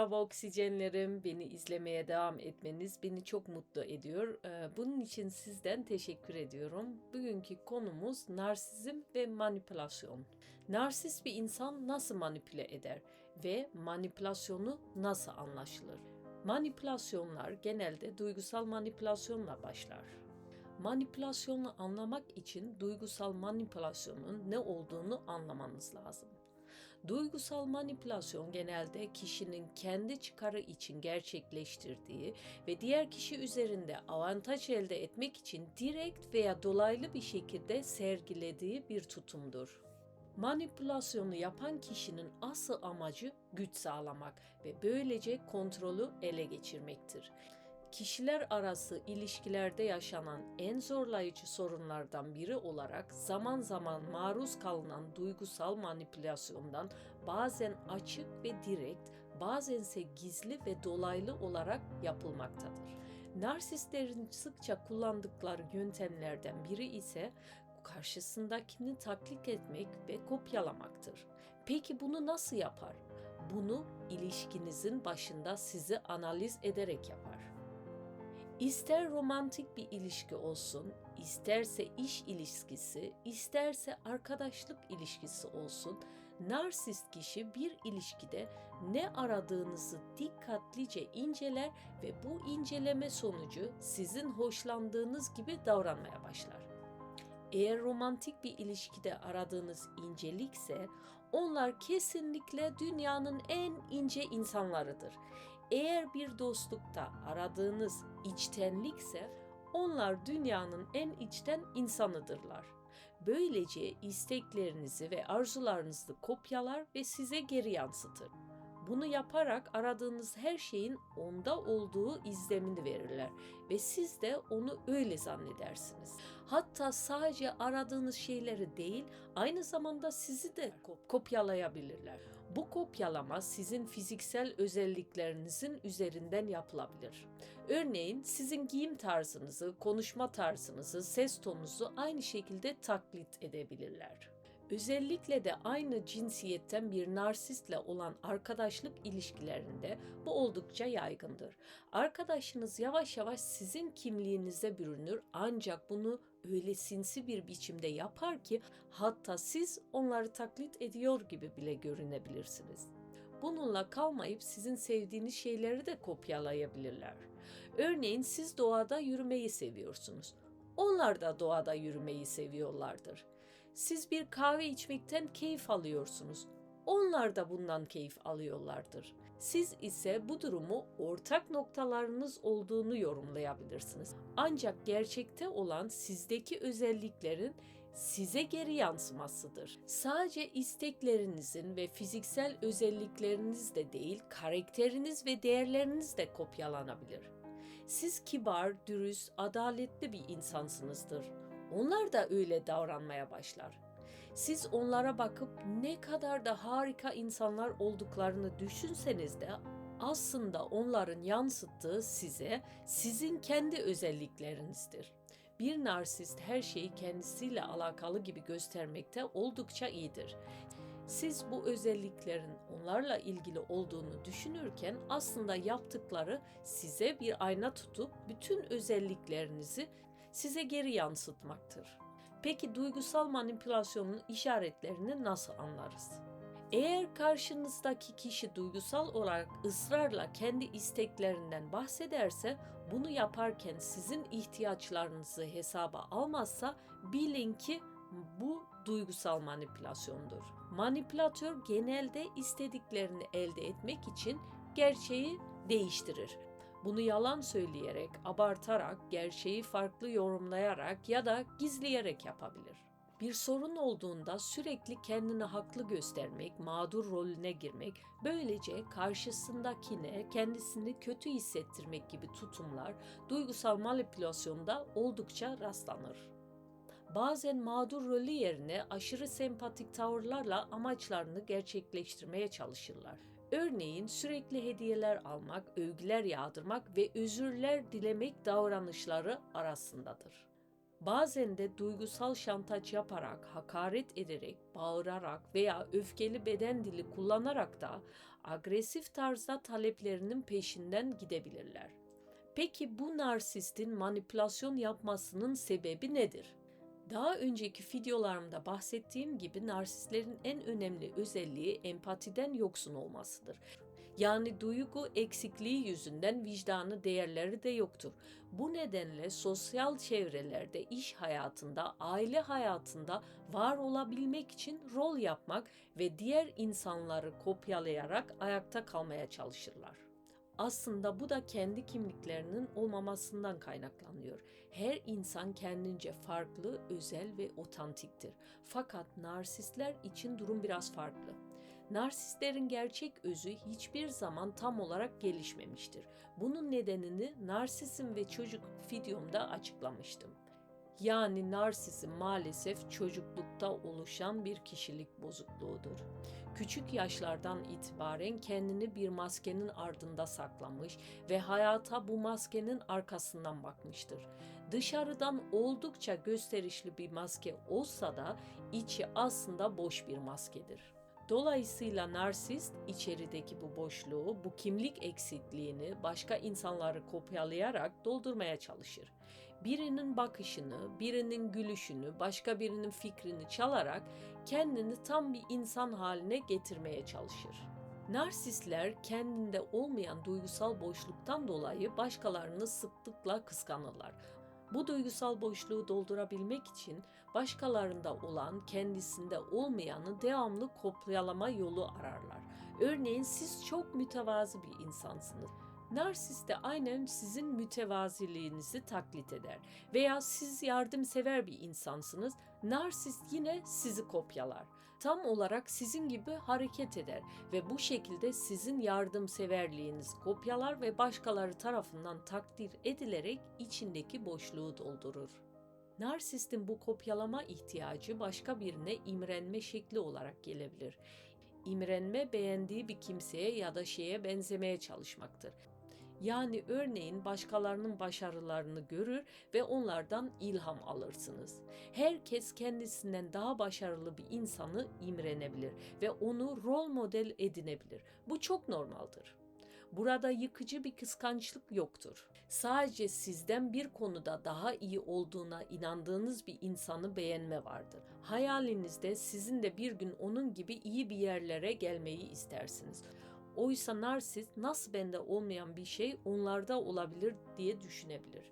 Merhaba oksijenlerim, beni izlemeye devam etmeniz beni çok mutlu ediyor. Bunun için sizden teşekkür ediyorum. Bugünkü konumuz narsizm ve manipülasyon. Narsist bir insan nasıl manipüle eder ve manipülasyonu nasıl anlaşılır? Manipülasyonlar genelde duygusal manipülasyonla başlar. Manipülasyonu anlamak için duygusal manipülasyonun ne olduğunu anlamanız lazım. Duygusal manipülasyon genelde kişinin kendi çıkarı için gerçekleştirdiği ve diğer kişi üzerinde avantaj elde etmek için direkt veya dolaylı bir şekilde sergilediği bir tutumdur. Manipülasyonu yapan kişinin asıl amacı güç sağlamak ve böylece kontrolü ele geçirmektir. Kişiler arası ilişkilerde yaşanan en zorlayıcı sorunlardan biri olarak zaman zaman maruz kalınan duygusal manipülasyondan bazen açık ve direkt, bazense gizli ve dolaylı olarak yapılmaktadır. Narsistlerin sıkça kullandıkları yöntemlerden biri ise karşısındakini taklit etmek ve kopyalamaktır. Peki bunu nasıl yapar? Bunu ilişkinizin başında sizi analiz ederek yapar. İster romantik bir ilişki olsun, isterse iş ilişkisi, isterse arkadaşlık ilişkisi olsun, narsist kişi bir ilişkide ne aradığınızı dikkatlice inceler ve bu inceleme sonucu sizin hoşlandığınız gibi davranmaya başlar. Eğer romantik bir ilişkide aradığınız incelikse, onlar kesinlikle dünyanın en ince insanlarıdır. Eğer bir dostlukta aradığınız içtenlikse, onlar dünyanın en içten insanıdırlar. Böylece isteklerinizi ve arzularınızı kopyalar ve size geri yansıtır. Bunu yaparak aradığınız her şeyin onda olduğu izlenimini verirler ve siz de onu öyle zannedersiniz. Hatta sadece aradığınız şeyleri değil, aynı zamanda sizi de kopyalayabilirler. Bu kopyalama sizin fiziksel özelliklerinizin üzerinden yapılabilir. Örneğin sizin giyim tarzınızı, konuşma tarzınızı, ses tonunuzu aynı şekilde taklit edebilirler. Özellikle de aynı cinsiyetten bir narsistle olan arkadaşlık ilişkilerinde bu oldukça yaygındır. Arkadaşınız yavaş yavaş sizin kimliğinize bürünür, ancak bunu öyle sinsi bir biçimde yapar ki hatta siz onları taklit ediyor gibi bile görünebilirsiniz. Bununla kalmayıp sizin sevdiğiniz şeyleri de kopyalayabilirler. Örneğin siz doğada yürümeyi seviyorsunuz. Onlar da doğada yürümeyi seviyorlardır. Siz bir kahve içmekten keyif alıyorsunuz. Onlar da bundan keyif alıyorlardır. Siz ise bu durumu ortak noktalarınız olduğunu yorumlayabilirsiniz. Ancak gerçekte olan sizdeki özelliklerin size geri yansımasıdır. Sadece isteklerinizin ve fiziksel özellikleriniz de değil, karakteriniz ve değerleriniz de kopyalanabilir. Siz kibar, dürüst, adaletli bir insansınızdır. Onlar da öyle davranmaya başlar. Siz onlara bakıp ne kadar da harika insanlar olduklarını düşünseniz de aslında onların yansıttığı size sizin kendi özelliklerinizdir. Bir narsist her şeyi kendisiyle alakalı gibi göstermekte oldukça iyidir. Siz bu özelliklerin onlarla ilgili olduğunu düşünürken aslında yaptıkları size bir ayna tutup bütün özelliklerinizi size geri yansıtmaktır. Peki duygusal manipülasyonun işaretlerini nasıl anlarız? Eğer karşınızdaki kişi duygusal olarak ısrarla kendi isteklerinden bahsederse, bunu yaparken sizin ihtiyaçlarınızı hesaba almazsa bilin ki bu duygusal manipülasyondur. Manipülatör genelde istediklerini elde etmek için gerçeği değiştirir. Bunu yalan söyleyerek, abartarak, gerçeği farklı yorumlayarak ya da gizleyerek yapabilir. Bir sorun olduğunda sürekli kendini haklı göstermek, mağdur rolüne girmek, böylece karşısındakine kendisini kötü hissettirmek gibi tutumlar duygusal manipülasyonda oldukça rastlanır. Bazen mağdur rolü yerine aşırı sempatik tavırlarla amaçlarını gerçekleştirmeye çalışırlar. Örneğin sürekli hediyeler almak, övgüler yağdırmak ve özürler dilemek davranışları arasındadır. Bazen de duygusal şantaj yaparak, hakaret ederek, bağırarak veya öfkeli beden dili kullanarak da agresif tarzda taleplerinin peşinden gidebilirler. Peki bu narsistin manipülasyon yapmasının sebebi nedir? Daha önceki videolarımda bahsettiğim gibi narsistlerin en önemli özelliği empatiden yoksun olmasıdır. Yani duygu eksikliği yüzünden vicdanı değerleri de yoktur. Bu nedenle sosyal çevrelerde, iş hayatında, aile hayatında var olabilmek için rol yapmak ve diğer insanları kopyalayarak ayakta kalmaya çalışırlar. Aslında bu da kendi kimliklerinin olmamasından kaynaklanıyor. Her insan kendince farklı, özel ve otantiktir. Fakat narsistler için durum biraz farklı. Narsistlerin gerçek özü hiçbir zaman tam olarak gelişmemiştir. Bunun nedenini narsizm ve çocuk videomda açıklamıştım. Yani narsizm maalesef çocuklukta oluşan bir kişilik bozukluğudur. Küçük yaşlardan itibaren kendini bir maskenin ardında saklamış ve hayata bu maskenin arkasından bakmıştır. Dışarıdan oldukça gösterişli bir maske olsa da içi aslında boş bir maskedir. Dolayısıyla narsist içerideki bu boşluğu, bu kimlik eksikliğini başka insanları kopyalayarak doldurmaya çalışır. Birinin bakışını, birinin gülüşünü, başka birinin fikrini çalarak kendini tam bir insan haline getirmeye çalışır. Narsistler kendinde olmayan duygusal boşluktan dolayı başkalarını sıklıkla kıskanırlar. Bu duygusal boşluğu doldurabilmek için başkalarında olan, kendisinde olmayanı devamlı kopyalama yolu ararlar. Örneğin siz çok mütevazı bir insansınız. Narsist de aynen sizin mütevaziliğinizi taklit eder. Veya siz yardımsever bir insansınız, narsist yine sizi kopyalar. Tam olarak sizin gibi hareket eder ve bu şekilde sizin yardımseverliğinizi kopyalar ve başkaları tarafından takdir edilerek içindeki boşluğu doldurur. Narsistin bu kopyalama ihtiyacı başka birine imrenme şekli olarak gelebilir. İmrenme beğendiği bir kimseye ya da şeye benzemeye çalışmaktır. Yani örneğin başkalarının başarılarını görür ve onlardan ilham alırsınız. Herkes kendisinden daha başarılı bir insanı imrenebilir ve onu rol model edinebilir. Bu çok normaldir. Burada yıkıcı bir kıskançlık yoktur. Sadece sizden bir konuda daha iyi olduğuna inandığınız bir insanı beğenme vardır. Hayalinizde sizin de bir gün onun gibi iyi bir yerlere gelmeyi istersiniz. Oysa narsist nasıl bende olmayan bir şey onlarda olabilir diye düşünebilir.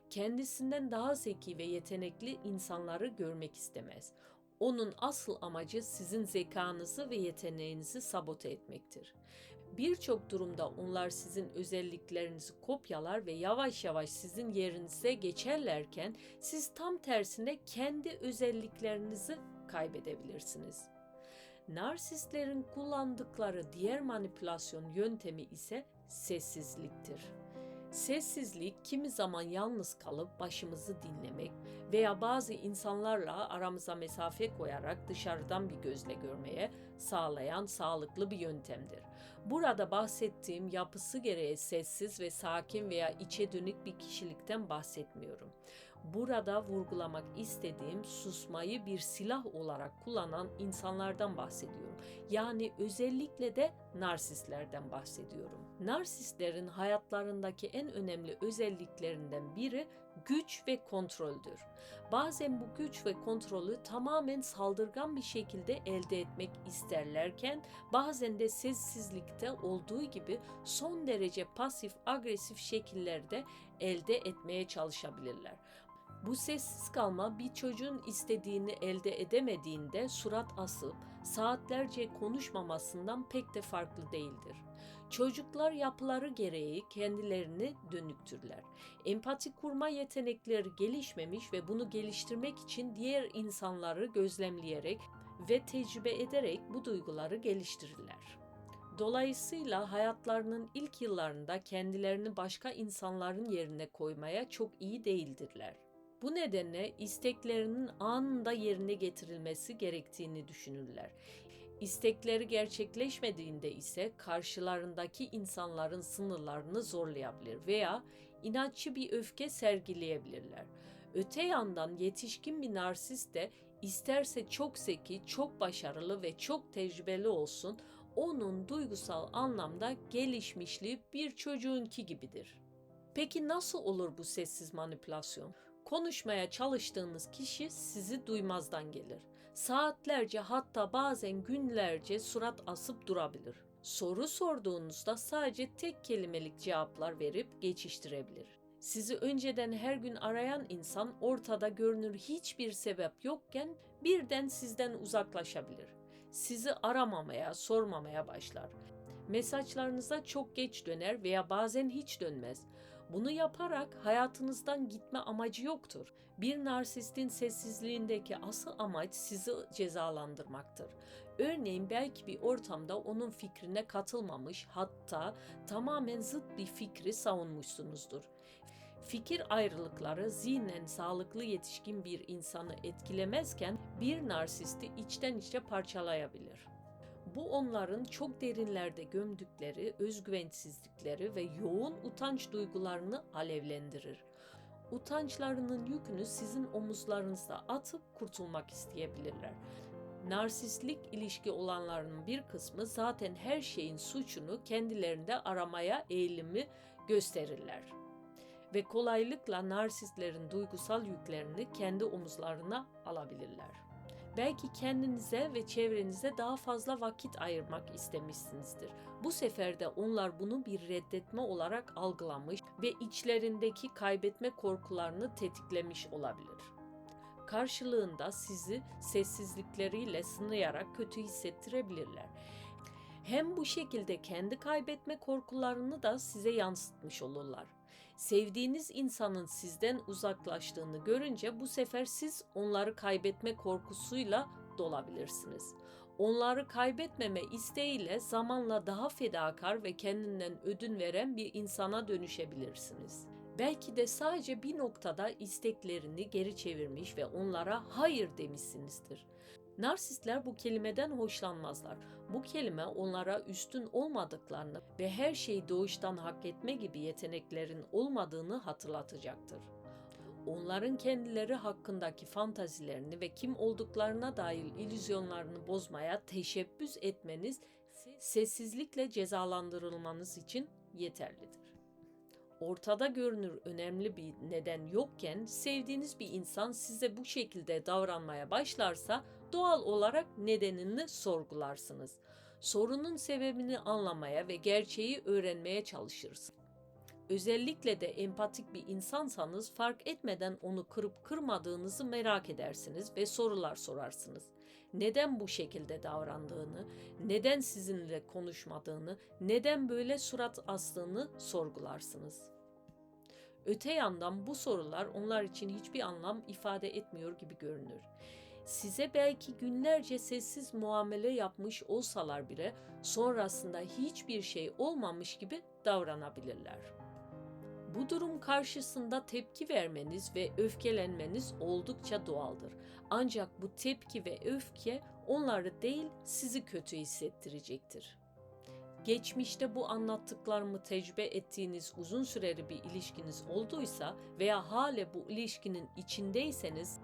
Kendisinden daha zeki ve yetenekli insanları görmek istemez. Onun asıl amacı sizin zekanızı ve yeteneğinizi sabote etmektir. Birçok durumda onlar sizin özelliklerinizi kopyalar ve yavaş yavaş sizin yerinize geçerlerken siz tam tersine kendi özelliklerinizi kaybedebilirsiniz. Narsistlerin kullandıkları diğer manipülasyon yöntemi ise sessizliktir. Sessizlik kimi zaman yalnız kalıp başımızı dinlemek veya bazı insanlarla aramıza mesafe koyarak dışarıdan bir gözle görmeye sağlayan sağlıklı bir yöntemdir. Burada bahsettiğim yapısı gereği sessiz ve sakin veya içe dönük bir kişilikten bahsetmiyorum. Burada vurgulamak istediğim susmayı bir silah olarak kullanan insanlardan bahsediyorum. Yani özellikle de narsistlerden bahsediyorum. Narsistlerin hayatlarındaki en önemli özelliklerinden biri güç ve kontroldür. Bazen bu güç ve kontrolü tamamen saldırgan bir şekilde elde etmek isterlerken bazen de sessizlikte olduğu gibi son derece pasif agresif şekillerde elde etmeye çalışabilirler. Bu sessiz kalma bir çocuğun istediğini elde edemediğinde surat asıp saatlerce konuşmamasından pek de farklı değildir. Çocuklar yapıları gereği kendilerini dönüktürler. Empati kurma yetenekleri gelişmemiş ve bunu geliştirmek için diğer insanları gözlemleyerek ve tecrübe ederek bu duyguları geliştirirler. Dolayısıyla hayatlarının ilk yıllarında kendilerini başka insanların yerine koymaya çok iyi değildirler. Bu nedenle isteklerinin anında yerine getirilmesi gerektiğini düşünürler. İstekleri gerçekleşmediğinde ise karşılarındaki insanların sınırlarını zorlayabilir veya inatçı bir öfke sergileyebilirler. Öte yandan yetişkin bir narsist de isterse çok zeki, çok başarılı ve çok tecrübeli olsun, onun duygusal anlamda gelişmişliği bir çocuğunki gibidir. Peki nasıl olur bu sessiz manipülasyon? Konuşmaya çalıştığınız kişi sizi duymazdan gelir. Saatlerce, hatta bazen günlerce surat asıp durabilir. Soru sorduğunuzda sadece tek kelimelik cevaplar verip geçiştirebilir. Sizi önceden her gün arayan insan ortada görünür hiçbir sebep yokken birden sizden uzaklaşabilir. Sizi aramamaya, sormamaya başlar. Mesajlarınıza çok geç döner veya bazen hiç dönmez. Bunu yaparak hayatınızdan gitme amacı yoktur. Bir narsistin sessizliğindeki asıl amaç sizi cezalandırmaktır. Örneğin belki bir ortamda onun fikrine katılmamış, hatta tamamen zıt bir fikri savunmuşsunuzdur. Fikir ayrılıkları zihnen sağlıklı yetişkin bir insanı etkilemezken bir narsisti içten içe parçalayabilir. Bu onların çok derinlerde gömdükleri özgüvensizlikleri ve yoğun utanç duygularını alevlendirir. Utançlarının yükünü sizin omuzlarınıza atıp kurtulmak isteyebilirler. Narsistlik ilişki olanların bir kısmı zaten her şeyin suçunu kendilerinde aramaya eğilimi gösterirler ve kolaylıkla narsistlerin duygusal yüklerini kendi omuzlarına alabilirler. Belki kendinize ve çevrenize daha fazla vakit ayırmak istemişsinizdir. Bu sefer de onlar bunu bir reddetme olarak algılamış ve içlerindeki kaybetme korkularını tetiklemiş olabilir. Karşılığında sizi sessizlikleriyle sınayarak kötü hissettirebilirler. Hem bu şekilde kendi kaybetme korkularını da size yansıtmış olurlar. Sevdiğiniz insanın sizden uzaklaştığını görünce bu sefer siz onları kaybetme korkusuyla dolabilirsiniz. Onları kaybetmeme isteğiyle zamanla daha fedakar ve kendinden ödün veren bir insana dönüşebilirsiniz. Belki de sadece bir noktada isteklerini geri çevirmiş ve onlara hayır demişsinizdir. Narsistler bu kelimeden hoşlanmazlar. Bu kelime onlara üstün olmadıklarını ve her şeyi doğuştan hak etme gibi yeteneklerin olmadığını hatırlatacaktır. Onların kendileri hakkındaki fantazilerini ve kim olduklarına dair illüzyonlarını bozmaya teşebbüs etmeniz, sessizlikle cezalandırılmanız için yeterlidir. Ortada görünür önemli bir neden yokken sevdiğiniz bir insan size bu şekilde davranmaya başlarsa doğal olarak nedenini sorgularsınız. Sorunun sebebini anlamaya ve gerçeği öğrenmeye çalışırsınız. Özellikle de empatik bir insansanız fark etmeden onu kırıp kırmadığınızı merak edersiniz ve sorular sorarsınız. Neden bu şekilde davrandığını, neden sizinle konuşmadığını, neden böyle surat astığını sorgularsınız. Öte yandan bu sorular onlar için hiçbir anlam ifade etmiyor gibi görünür. Size belki günlerce sessiz muamele yapmış olsalar bile sonrasında hiçbir şey olmamış gibi davranabilirler. Bu durum karşısında tepki vermeniz ve öfkelenmeniz oldukça doğaldır. Ancak bu tepki ve öfke onları değil sizi kötü hissettirecektir. Geçmişte bu anlattıklarımı tecrübe ettiğiniz uzun süreli bir ilişkiniz olduysa veya hala bu ilişkinin içindeyseniz,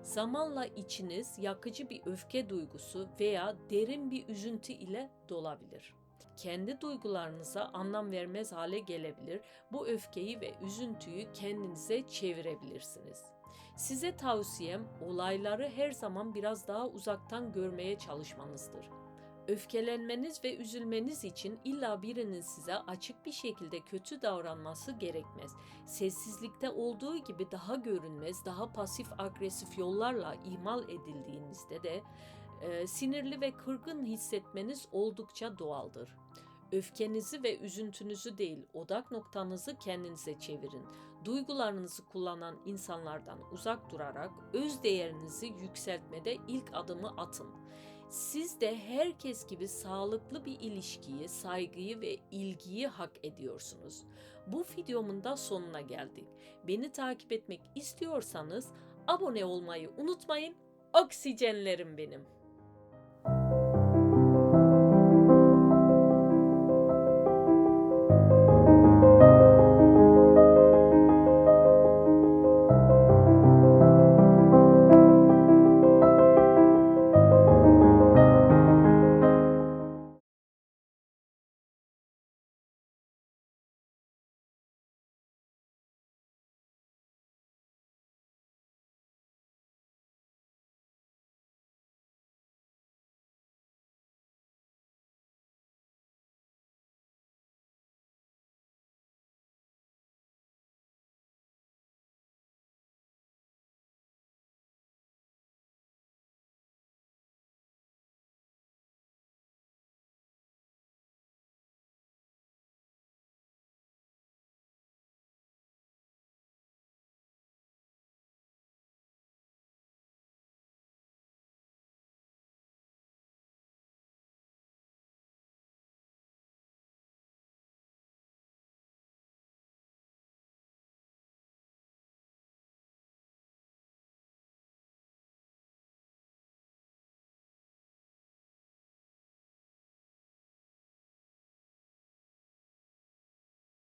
zamanla içiniz yakıcı bir öfke duygusu veya derin bir üzüntü ile dolabilir. Kendi duygularınıza anlam vermez hale gelebilir, bu öfkeyi ve üzüntüyü kendinize çevirebilirsiniz. Size tavsiyem olayları her zaman biraz daha uzaktan görmeye çalışmanızdır. Öfkelenmeniz ve üzülmeniz için illa birinin size açık bir şekilde kötü davranması gerekmez. Sessizlikte olduğu gibi daha görünmez, daha pasif agresif yollarla ihmal edildiğinizde de sinirli ve kırgın hissetmeniz oldukça doğaldır. Öfkenizi ve üzüntünüzü değil, odak noktanızı kendinize çevirin. Duygularınızı kullanan insanlardan uzak durarak öz değerinizi yükseltmede ilk adımı atın. Siz de herkes gibi sağlıklı bir ilişkiyi, saygıyı ve ilgiyi hak ediyorsunuz. Bu videomun da sonuna geldik. Beni takip etmek istiyorsanız abone olmayı unutmayın. Oksijenlerim benim.